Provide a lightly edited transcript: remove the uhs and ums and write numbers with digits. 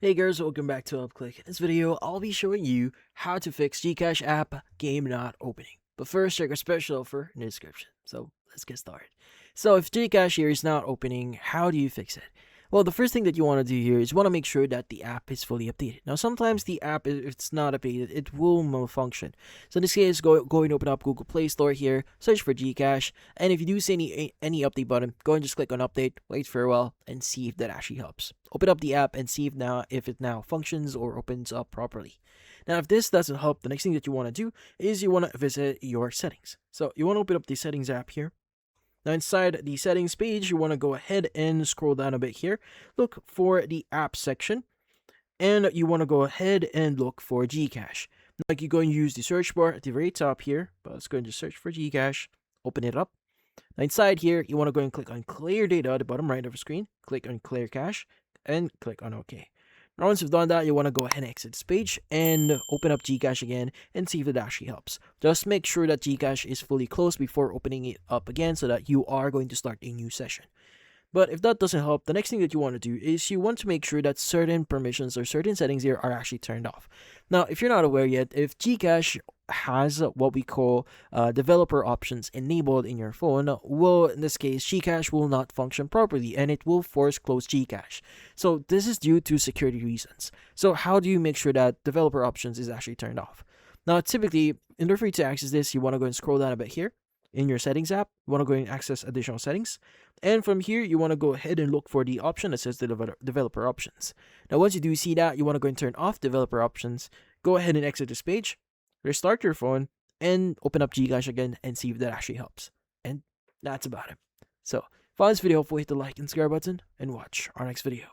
Hey guys, welcome back to UpClick. In this video, I'll be showing you how to fix GCash app game not opening. But first, check our special offer in the description. So let's get started. So if GCash here is not opening, how do you fix it? Well, the first thing that you want to do here is you want to make sure that the app is fully updated. Now, sometimes the app, if it's not updated, it will malfunction. So in this case, go and open up Google Play Store here, search for GCash, and if you do see any update button, go and just click on update, wait for a while, and see if that actually helps. Open up the app and see if it now functions or opens up properly. Now, if this doesn't help, the next thing that you want to do is you want to visit your settings. So you want to open up the settings app here. Now inside the settings page, you want to go ahead and scroll down a bit here. Look for the app section, and you want to go ahead and look for GCash. Now you're going to use the search bar at the very top here, but let's go and just search for GCash. Open it up. Now inside here, you want to go and click on clear data at the bottom right of the screen. Click on clear cache and click on OK. Now once you've done that, you want to go ahead and exit this page and open up GCash again and see if it actually helps. Just make sure that GCash is fully closed before opening it up again so that you are going to start a new session. But if that doesn't help, the next thing that you want to do is you want to make sure that certain permissions or certain settings here are actually turned off. Now, if you're not aware yet, if GCash has what we call developer options enabled in your phone, well, in this case, GCash will not function properly and it will force close GCash. So this is due to security reasons. So how do you make sure that developer options is actually turned off? Now, typically, in order for you to access this, you want to go and scroll down a bit here in your settings app. You want to go and access additional settings, and from here you want to go ahead and look for the option that says developer options. Now once you do see that, you want to go and turn off developer options. Go ahead and exit this page, restart your phone, and open up GCash again and see if that actually helps. And that's about it. So if you found this video helpful, hit the like and subscribe button and watch our next video.